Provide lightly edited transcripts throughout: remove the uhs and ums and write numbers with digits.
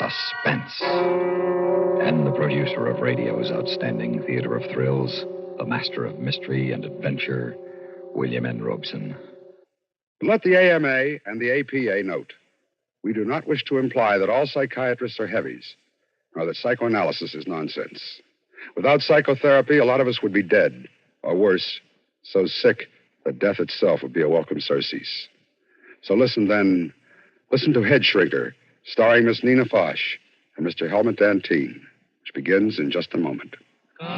Suspense. And the producer of radio's outstanding theater of thrills, the master of mystery and adventure, William N. Robeson. Let the AMA and the APA note, we do not wish to imply that all psychiatrists are heavies, nor that psychoanalysis is nonsense. Without psychotherapy, a lot of us would be dead, or worse, so sick that death itself would be a welcome surcease. So listen to Headshrinker, starring Miss Nina Foch and Mr. Helmut Dantine, which begins in just a moment. Come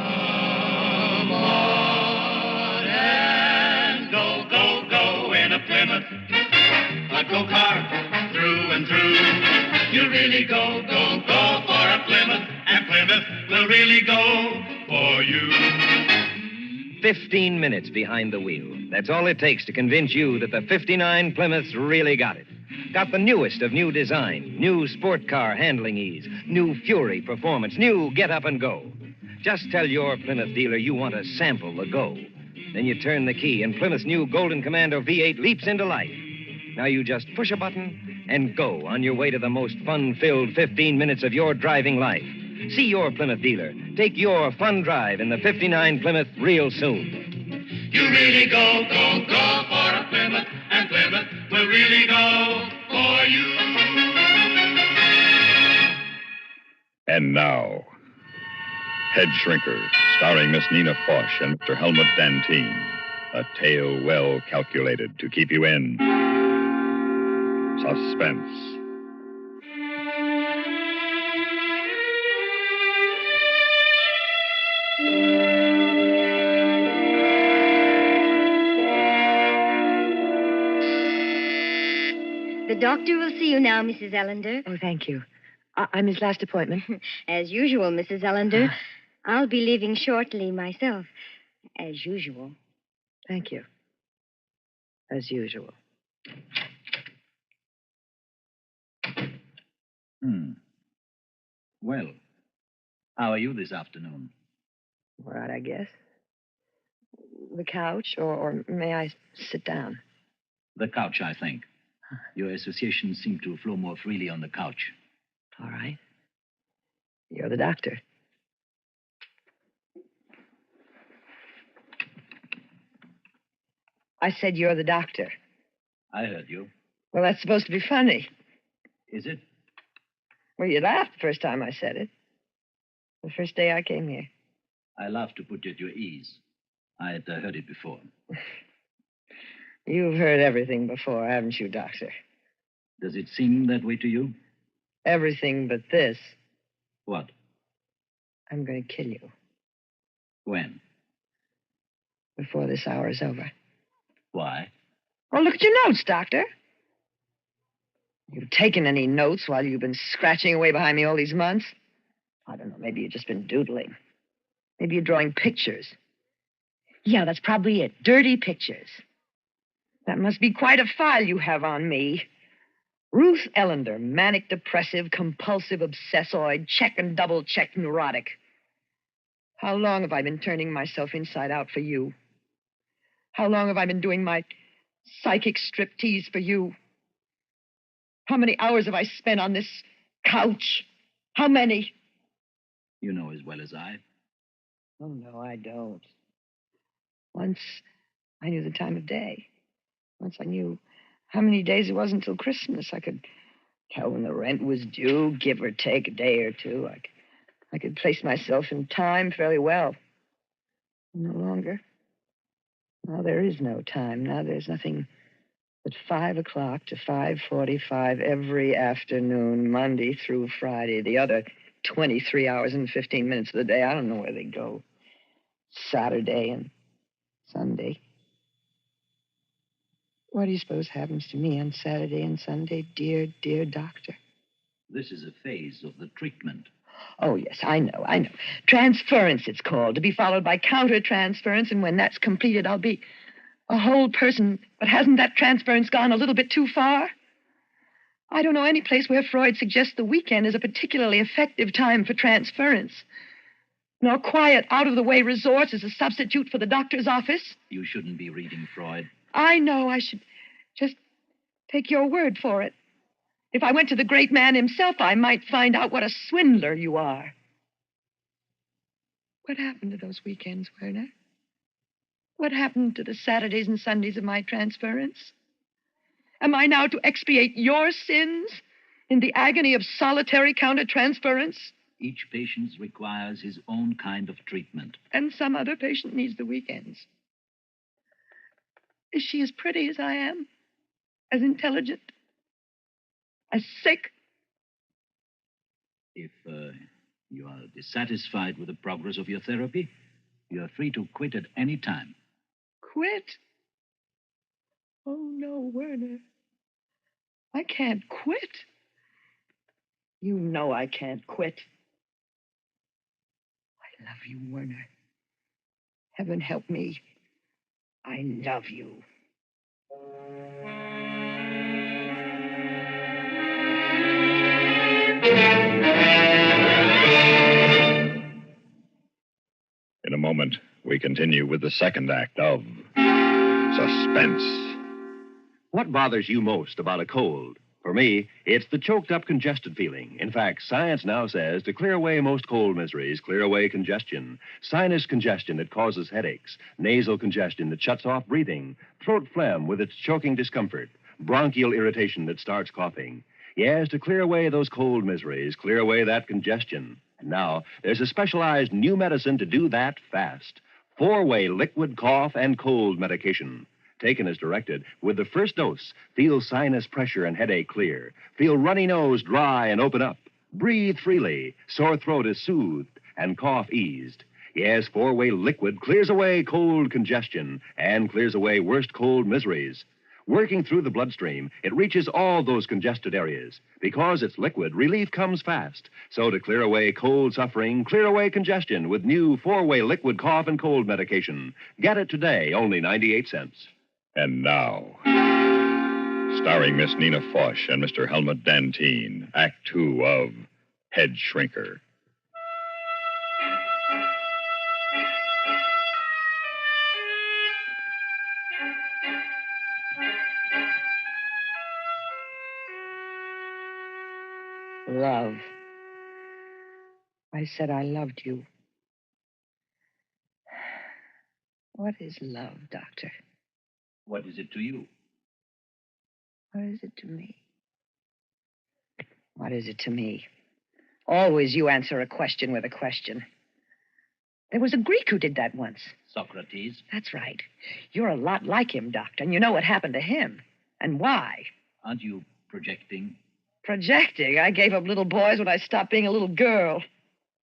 on and go, go, go in a Plymouth, a go-kart through and through. You really go, go, go for a Plymouth, and Plymouth will really go for you. 15 minutes behind the wheel. That's all it takes to convince you that the 59 Plymouth's really got it. Got the newest of new design, new sport car handling ease, new Fury performance, new get up and go. Just tell your Plymouth dealer you want to sample the go. Then you turn the key and Plymouth's new Golden Commando V8 leaps into life. Now you just push a button and go on your way to the most fun-filled 15 minutes of your driving life. See your Plymouth dealer. Take your fun drive in the 59 Plymouth real soon. You really go, go, go for a Plymouth, and Plymouth will really go for you. And now, Headshrinker, starring Miss Nina Foch and Mr. Helmut Dantine. A tale well calculated to keep you in suspense. The doctor will see you now, Mrs. Ellender. Oh, thank you. I'm his last appointment. As usual, Mrs. Ellender. I'll be leaving shortly myself. As usual. Thank you. As usual. Well, how are you this afternoon? All right, I guess. The couch, or may I sit down? The couch, I think. Your associations seem to flow more freely on the couch. All right. You're the doctor. I said you're the doctor. I heard you. Well, that's supposed to be funny. Is it? Well, you laughed the first time I said it. The first day I came here. I laugh to put you at your ease. I had heard it before. You've heard everything before, haven't you, Doctor? Does it seem that way to you? Everything but this. What? I'm going to kill you. When? Before this hour is over. Why? Oh, look at your notes, Doctor. You've taken any notes while you've been scratching away behind me all these months? I don't know, maybe you've just been doodling. Maybe you're drawing pictures. Yeah, that's probably it. Dirty pictures. That must be quite a file you have on me. Ruth Ellender, manic depressive, compulsive obsessoid, check and double check neurotic. How long have I been turning myself inside out for you? How long have I been doing my psychic striptease for you? How many hours have I spent on this couch? How many? You know as well as I. Oh, no, I don't. Once I knew the time of day. Once I knew how many days it was until Christmas. I could tell when the rent was due, give or take a day or two. I could place myself in time fairly well. No longer. Now there is no time. Now there's nothing but 5 o'clock to 5:45 every afternoon, Monday through Friday. The other 23 hours and 15 minutes of the day, I don't know where they go. Saturday and Sunday. What do you suppose happens to me on Saturday and Sunday, dear, dear doctor? This is a phase of the treatment. Oh, yes, I know. Transference, it's called, to be followed by countertransference, and when that's completed, I'll be a whole person. But hasn't that transference gone a little bit too far? I don't know any place where Freud suggests the weekend is a particularly effective time for transference. Nor quiet, out-of-the-way resorts as a substitute for the doctor's office. You shouldn't be reading Freud. I know. I should just take your word for it. If I went to the great man himself, I might find out what a swindler you are. What happened to those weekends, Werner? What happened to the Saturdays and Sundays of my transference? Am I now to expiate your sins in the agony of solitary countertransference? Each patient requires his own kind of treatment. And some other patient needs the weekends. Is she as pretty as I am? As intelligent? As sick? If you are dissatisfied with the progress of your therapy, you are free to quit at any time. Quit? Oh, no, Werner. I can't quit. You know I can't quit. I love you, Werner. Heaven help me. I love you. In a moment, we continue with the second act of Suspense. What bothers you most about a cold? For me, it's the choked up, congested feeling. In fact, science now says to clear away most cold miseries, clear away congestion. Sinus congestion that causes headaches, nasal congestion that shuts off breathing, throat phlegm with its choking discomfort, bronchial irritation that starts coughing. Yes, to clear away those cold miseries, clear away that congestion. And now, there's a specialized new medicine to do that fast. 4-way liquid cough and cold medication. Taken as directed, with the first dose, feel sinus pressure and headache clear. Feel runny nose dry and open up. Breathe freely. Sore throat is soothed and cough eased. Yes, 4-way liquid clears away cold congestion and clears away worst cold miseries. Working through the bloodstream, it reaches all those congested areas. Because it's liquid, relief comes fast. So to clear away cold suffering, clear away congestion with new 4-way liquid cough and cold medication. Get it today, only 98 cents. And now, starring Miss Nina Foch and Mr. Helmut Dantine, Act 2 of Headshrinker. Love. I said I loved you. What is love, Doctor? What is it to you? What is it to me? What is it to me? Always you answer a question with a question. There was a Greek who did that once. Socrates? That's right. You're a lot like him, Doctor, and you know what happened to him. And why. Aren't you projecting? Projecting? I gave up little boys when I stopped being a little girl.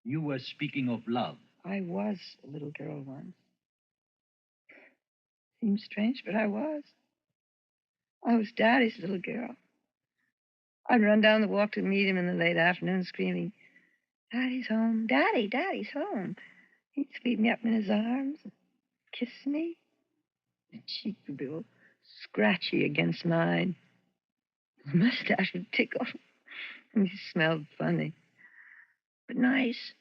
You were speaking of love. I was a little girl once. Seems strange, but I was. I was Daddy's little girl. I'd run down the walk to meet him in the late afternoon, screaming, Daddy's home, Daddy, Daddy's home. He'd sweep me up in his arms and kiss me. His cheek would be all scratchy against mine. His mustache would tickle. And he smelled funny, but nice.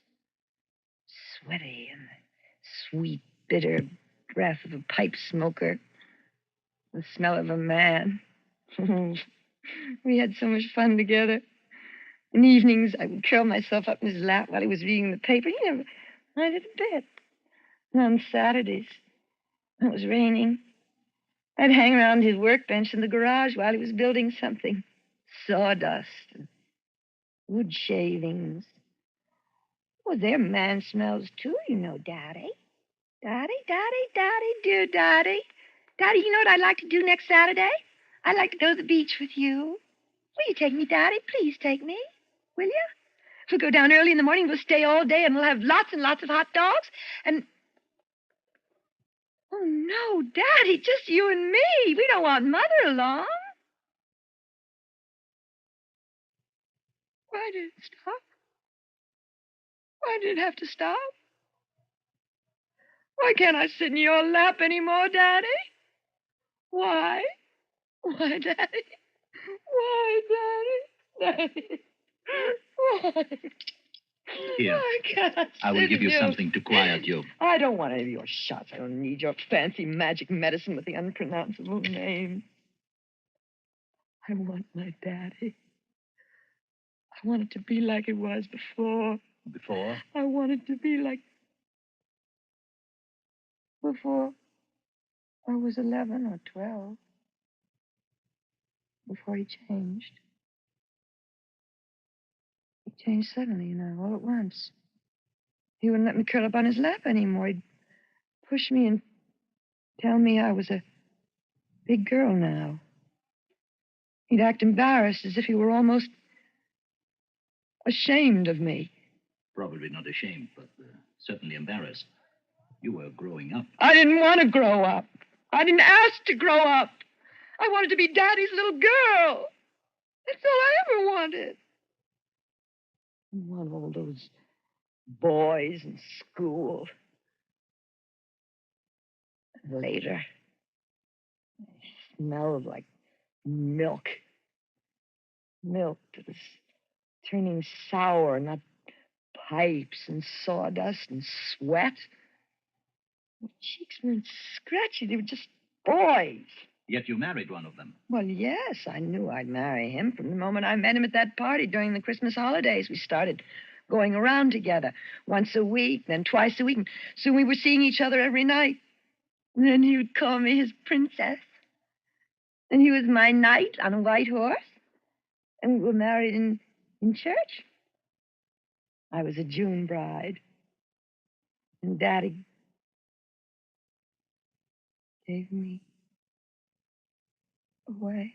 Sweaty and the sweet, bitter breath of a pipe smoker. The smell of a man. We had so much fun together. In evenings, I would curl myself up in his lap while he was reading the paper. He never minded a bit. And on Saturdays, when it was raining, I'd hang around his workbench in the garage while he was building something. Sawdust and wood shavings. Well, they're man smells, too, you know, Daddy. Daddy, Daddy, Daddy, dear Daddy. Daddy, you know what I'd like to do next Saturday? I'd like to go to the beach with you. Will you take me, Daddy? Please take me. Will you? We'll go down early in the morning. We'll stay all day, and we'll have lots and lots of hot dogs. And... Oh, no, Daddy, just you and me. We don't want Mother along. Why did it stop? Why did it have to stop? Why can't I sit in your lap anymore, Daddy? Why? Why, Daddy? Why, Daddy? Daddy? Why? Here, Why can't I will sit give you in your- something to quiet you. I don't want any of your shots. I don't need your fancy magic medicine with the unpronounceable name. I want my Daddy. I want it to be like it was before. Before? I want it to be like before I was 11 or 12. Before he changed. He changed suddenly, all at once. He wouldn't let me curl up on his lap anymore. He'd push me and tell me I was a big girl now. He'd act embarrassed, as if he were almost ashamed of me. Probably not ashamed, but certainly embarrassed. You were growing up. I didn't want to grow up. I didn't ask to grow up. I wanted to be Daddy's little girl. That's all I ever wanted. I want all those boys in school. And later, I smelled like milk. Milk that was turning sour, not pipes and sawdust and sweat. My cheeks weren't scratchy. They were just boys. Yet you married one of them. Well, yes, I knew I'd marry him from the moment I met him at that party during the Christmas holidays. We started going around together once a week, then twice a week. And soon we were seeing each other every night. And then he would call me his princess. And he was my knight on a white horse. And we were married in church. I was a June bride. And Daddy gave me away.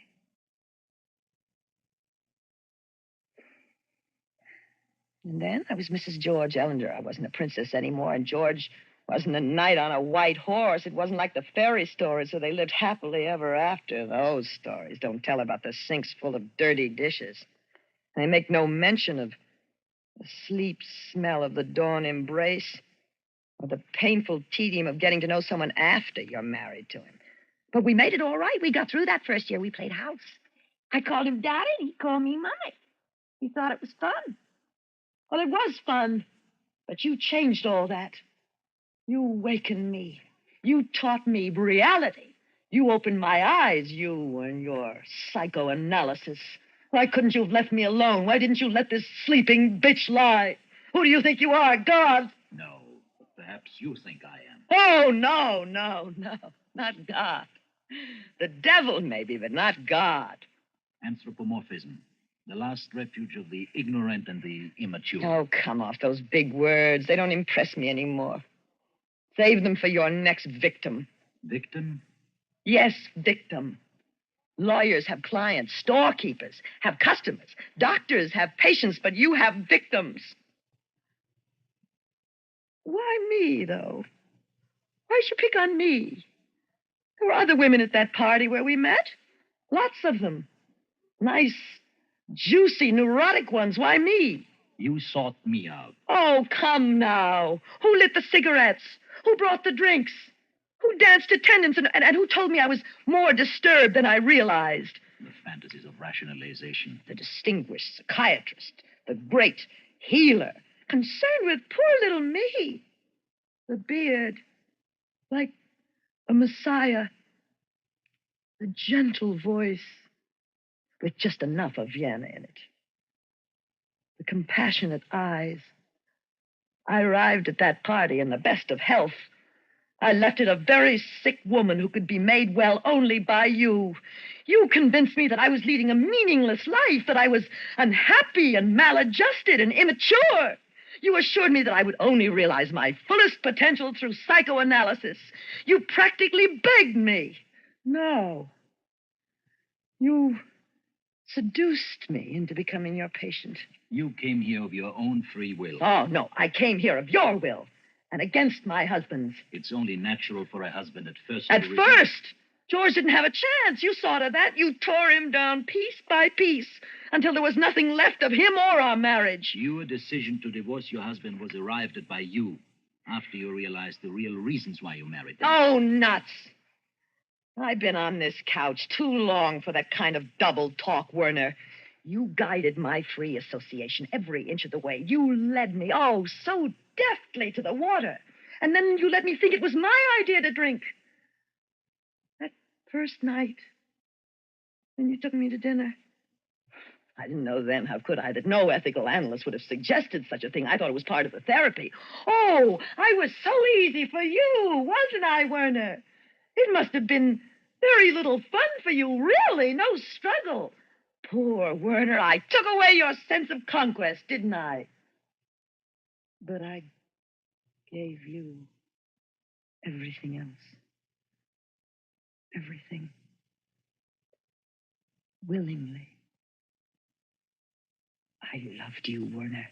And then I was Mrs. George Ellender. I wasn't a princess anymore, and George wasn't a knight on a white horse. It wasn't like the fairy stories where they lived happily ever after. Those stories don't tell about the sinks full of dirty dishes. They make no mention of the sleep smell of the dawn embrace or the painful tedium of getting to know someone after you're married to him. But we made it all right. We got through that first year. We played house. I called him Daddy, and he called me Mommy. He thought it was fun. Well, it was fun, but you changed all that. You awakened me. You taught me reality. You opened my eyes, you and your psychoanalysis. Why couldn't you have left me alone? Why didn't you let this sleeping bitch lie? Who do you think you are, God? No, but perhaps you think I am. Oh, no, not God. The devil, maybe, but not God. Anthropomorphism. The last refuge of the ignorant and the immature. Oh, come off those big words. They don't impress me anymore. Save them for your next victim. Victim? Yes, victim. Lawyers have clients. Storekeepers have customers. Doctors have patients, but you have victims. Why me, though? Why'd you pick on me? There were other women at that party where we met. Lots of them. Nice, juicy, neurotic ones. Why me? You sought me out. Oh, come now. Who lit the cigarettes? Who brought the drinks? Who danced attendance and who told me I was more disturbed than I realized? The fantasies of rationalization. The distinguished psychiatrist, the great healer, concerned with poor little me. The beard, like a messiah. The gentle voice, with just enough of Vienna in it. The compassionate eyes. I arrived at that party in the best of health. I left it a very sick woman who could be made well only by you. You convinced me that I was leading a meaningless life, that I was unhappy and maladjusted and immature. You assured me that I would only realize my fullest potential through psychoanalysis. You practically begged me. No. You seduced me into becoming your patient. You came here of your own free will. Oh, no, I came here of your will and against my husband's. It's only natural for a husband at first. At first? George didn't have a chance. You saw to that. You tore him down piece by piece until there was nothing left of him or our marriage. Your decision to divorce your husband was arrived at by you after you realized the real reasons why you married him. Oh, nuts. I've been on this couch too long for that kind of double talk, Werner. You guided my free association every inch of the way. You led me, oh, so deftly to the water. And then you let me think it was my idea to drink. That first night, when you took me to dinner, I didn't know then, how could I, that no ethical analyst would have suggested such a thing. I thought it was part of the therapy. Oh, I was so easy for you, wasn't I, Werner? It must have been very little fun for you, really, no struggle. Poor Werner, I took away your sense of conquest, didn't I? But I gave you everything else. Everything. Willingly. I loved you, Werner.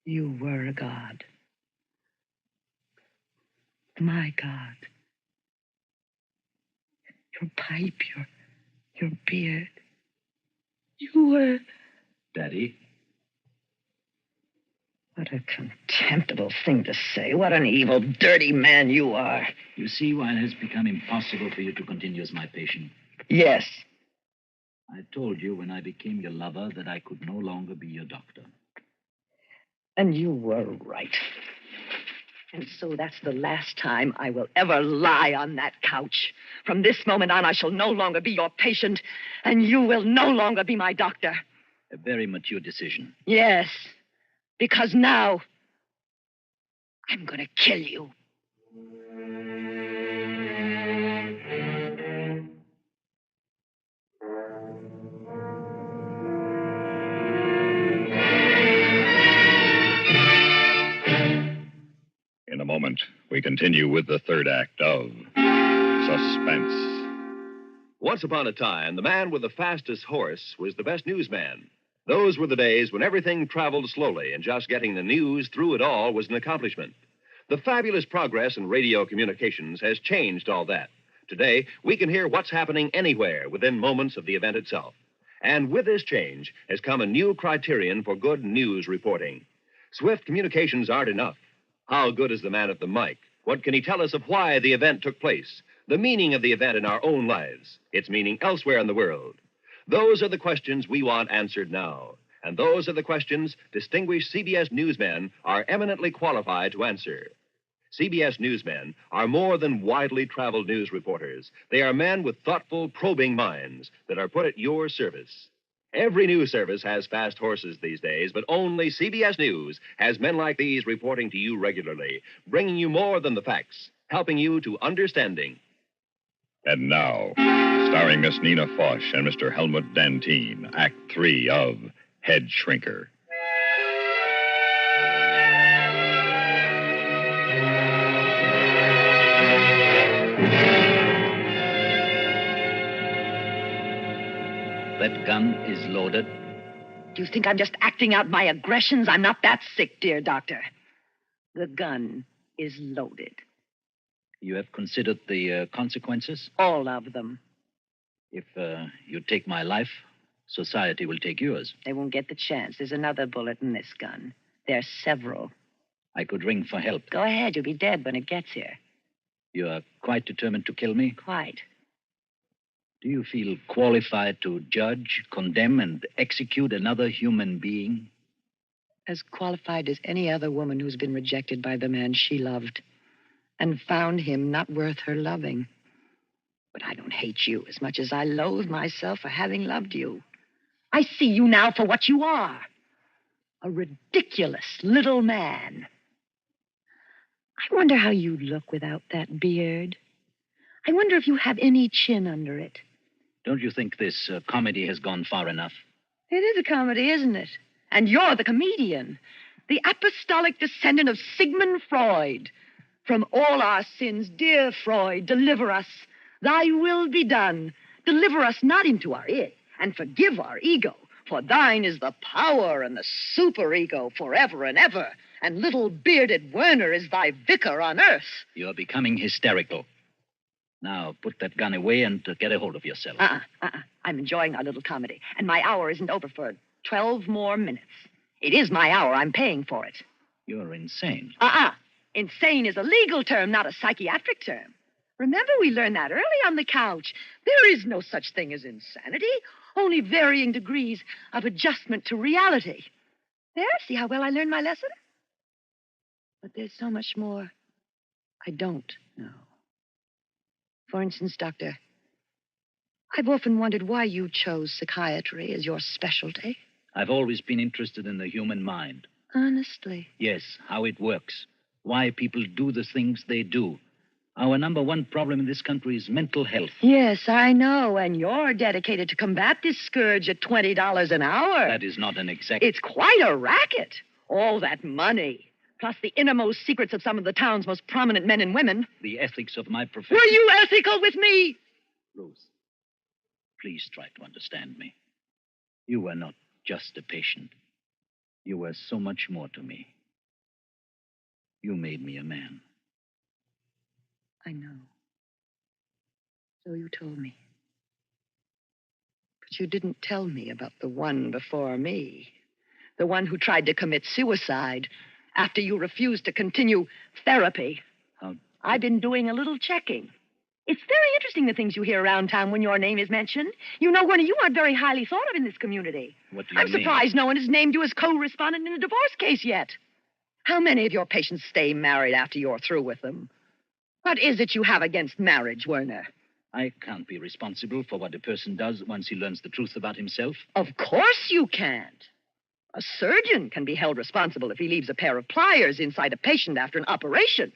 You were a god. My god. Your pipe, your beard. You were... Daddy? What a contemptible thing to say. What an evil, dirty man you are. You see why it has become impossible for you to continue as my patient? Yes. I told you when I became your lover that I could no longer be your doctor. And you were right. And so that's the last time I will ever lie on that couch. From this moment on, I shall no longer be your patient, and you will no longer be my doctor. A very mature decision. Yes, because now I'm going to kill you. In a moment, we continue with the third act of Suspense. Once upon a time, the man with the fastest horse was the best newsman. Those were the days when everything traveled slowly, and just getting the news through it all was an accomplishment. The fabulous progress in radio communications has changed all that. Today, we can hear what's happening anywhere within moments of the event itself. And with this change has come a new criterion for good news reporting. Swift communications aren't enough. How good is the man at the mic? What can he tell us of why the event took place? The meaning of the event in our own lives, its meaning elsewhere in the world. Those are the questions we want answered now. And those are the questions distinguished CBS newsmen are eminently qualified to answer. CBS newsmen are more than widely traveled news reporters. They are men with thoughtful, probing minds that are put at your service. Every news service has fast horses these days, but only CBS News has men like these reporting to you regularly, bringing you more than the facts, helping you to understanding. And now, starring Miss Nina Foch and Mr. Helmut Dantine, Act 3 of Headshrinker. That gun is loaded. Do you think I'm just acting out my aggressions? I'm not that sick, dear doctor. The gun is loaded. You have considered the consequences? All of them. If you take my life, society will take yours. They won't get the chance. There's another bullet in this gun. There's several. I could ring for help. Go ahead. You'll be dead when it gets here. You are quite determined to kill me? Quite. Do you feel qualified to judge, condemn, and execute another human being? As qualified as any other woman who's been rejected by the man she loved and found him not worth her loving. But I don't hate you as much as I loathe myself for having loved you. I see you now for what you are. A ridiculous little man. I wonder how you look without that beard. I wonder if you have any chin under it. Don't you think this comedy has gone far enough? It is a comedy, isn't it? And you're the comedian. The apostolic descendant of Sigmund Freud. From all our sins, dear Freud, deliver us. Thy will be done. Deliver us not into our it, and forgive our ego. For thine is the power and the superego forever and ever. And little bearded Werner is thy vicar on earth. You're becoming hysterical. Now, put that gun away and get a hold of yourself. I'm enjoying our little comedy. And my hour isn't over for 12 more minutes. It is my hour. I'm paying for it. You're insane. Insane is a legal term, not a psychiatric term. Remember, we learned that early on the couch. There is no such thing as insanity, only varying degrees of adjustment to reality. There, see how well I learned my lesson? But there's so much more I don't know. For instance, Doctor, I've often wondered why you chose psychiatry as your specialty. I've always been interested in the human mind. Honestly. Yes, how it works. Why people do the things they do. Our number one problem in this country is mental health. Yes, I know. And you're dedicated to combat this scourge at $20 an hour. That is not an exact... It's quite a racket. All that money. Plus the innermost secrets of some of the town's most prominent men and women. The ethics of my profession. Were you ethical with me? Ruth, please try to understand me. You were not just a patient. You were so much more to me. You made me a man. I know. So you told me. But you didn't tell me about the one before me. The one who tried to commit suicide after you refused to continue therapy. I've been doing a little checking. It's very interesting the things you hear around town when your name is mentioned. You know, Werner, you aren't very highly thought of in this community. What do you I'm mean? surprised no one has named you as co-respondent in a divorce case yet. How many of your patients stay married after you're through with them? What is it you have against marriage, Werner? I can't be responsible for what a person does once he learns the truth about himself. Of course you can't. A surgeon can be held responsible if he leaves a pair of pliers inside a patient after an operation.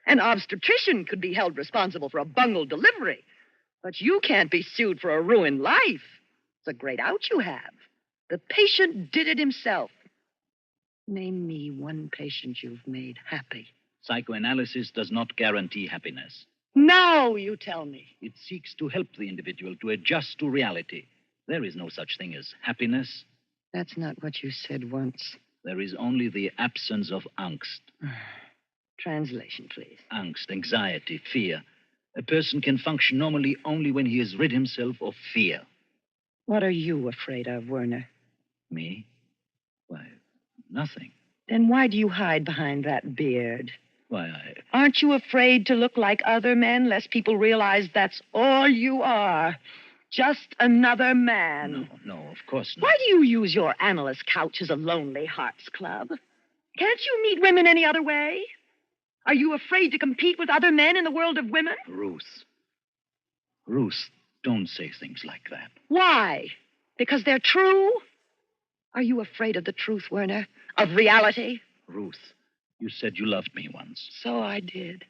An obstetrician could be held responsible for a bungled delivery. But you can't be sued for a ruined life. It's a great out you have. The patient did it himself. Name me one patient you've made happy. Psychoanalysis does not guarantee happiness. Now you tell me. It seeks to help the individual to adjust to reality. There is no such thing as happiness. That's not what you said once. There is only the absence of angst. Translation, please. Angst, anxiety, fear. A person can function normally only when he has rid himself of fear. What are you afraid of, Werner? Me? Why, nothing. Then why do you hide behind that beard? Why, Aren't you afraid to look like other men, lest people realize that's all you are? Just another man. No, of course not. Why do you use your analyst couch as a lonely hearts club? Can't you meet women any other way? Are you afraid to compete with other men in the world of women? Ruth, don't say things like that. Why? Because they're true? Are you afraid of the truth, Werner? Of reality? Ruth, you said you loved me once. So I did.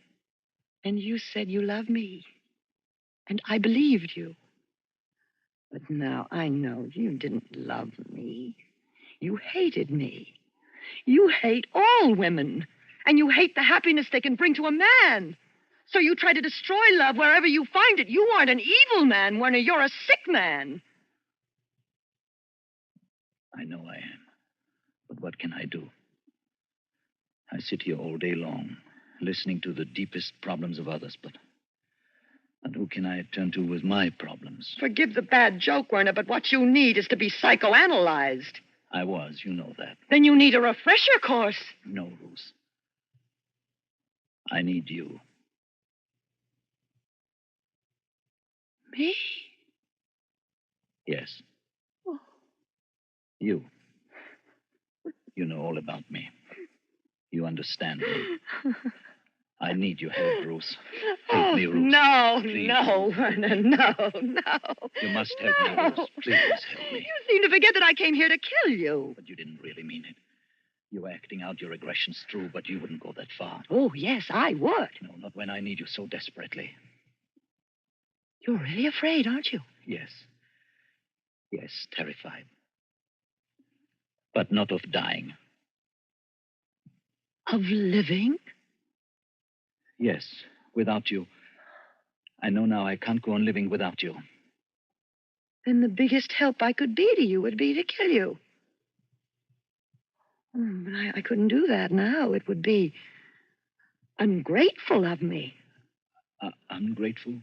And you said you loved me. And I believed you. But now I know you didn't love me. You hated me. You hate all women. And you hate the happiness they can bring to a man. So you try to destroy love wherever you find it. You aren't an evil man, Werner. You're a sick man. I know I am. But what can I do? I sit here all day long, listening to the deepest problems of others, but who can I turn to with my problems? Forgive the bad joke, Werner, but what you need is to be psychoanalyzed. I was, you know that. Then you need a refresher course. No, Ruth. I need you. Me? Yes. Oh. You. You know all about me. You understand me. I need your help, Ruth. Help me, Ruth. No, Please. no, Werner, no. You must help me, Ruth. Please help me. You seem to forget that I came here to kill you. But you didn't really mean it. You were acting out your aggressions, true, but you wouldn't go that far. Oh, yes, I would. No, not when I need you so desperately. You're really afraid, aren't you? Yes. Yes, terrified. But not of dying. Of living? Yes, without you. I know now I can't go on living without you. Then the biggest help I could be to you would be to kill you. But I couldn't do that now. It would be ungrateful of me. Ungrateful?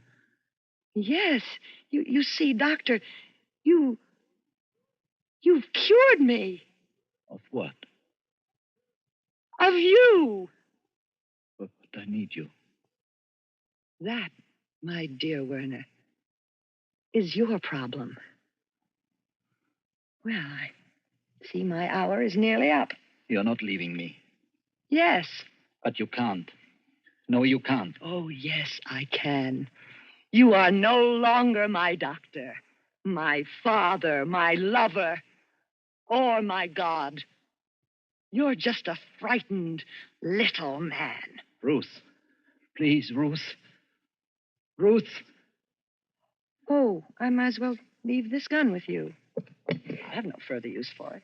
Yes. You see, Doctor, you've cured me. Of what? Of you. But I need you. That, my dear Werner, is your problem. Well, I see my hour is nearly up. You're not leaving me. Yes. But you can't. No, you can't. Oh, yes, I can. You are no longer my doctor, my father, my lover, or my God. You're just a frightened little man. Ruth. Please, Ruth. Ruth. Oh, I might as well leave this gun with you. I have no further use for it.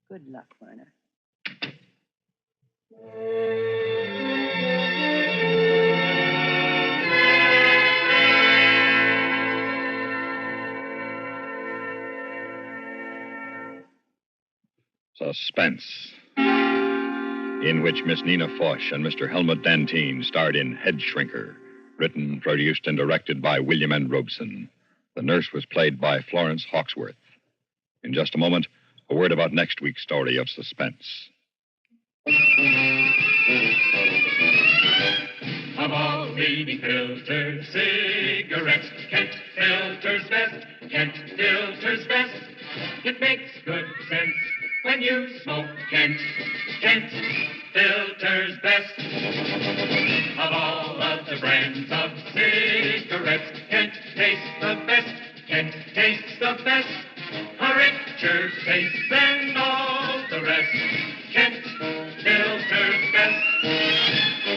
Good luck, Werner. Suspense, in which Miss Nina Foch and Mr. Helmut Dantine starred in Headshrinker, written, produced, and directed by William N. Robeson. The nurse was played by Florence Hawksworth. In just a moment, a word about next week's story of Suspense. Of all leading filter cigarettes, Kent filters best. Kent filters best. It makes good sense when you smoke Kent. Kent filters best. Of all of the brands of cigarettes, Kent tastes the best. Kent tastes the best. A richer taste than all the rest. Kent filters best.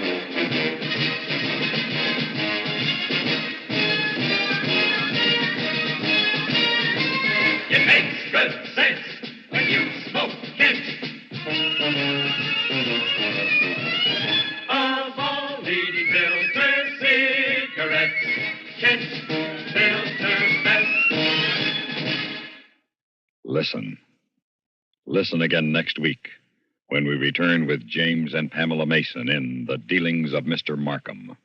It makes good sense when you smoke Kent. Of all leading filter cigarettes, Kent filters best. Listen. Listen again next week when we return with James and Pamela Mason in The Dealings of Mr. Markham.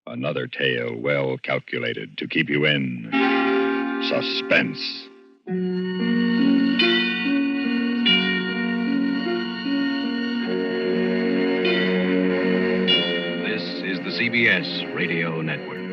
Another tale well calculated to keep you in suspense. This is the CBS Radio Network.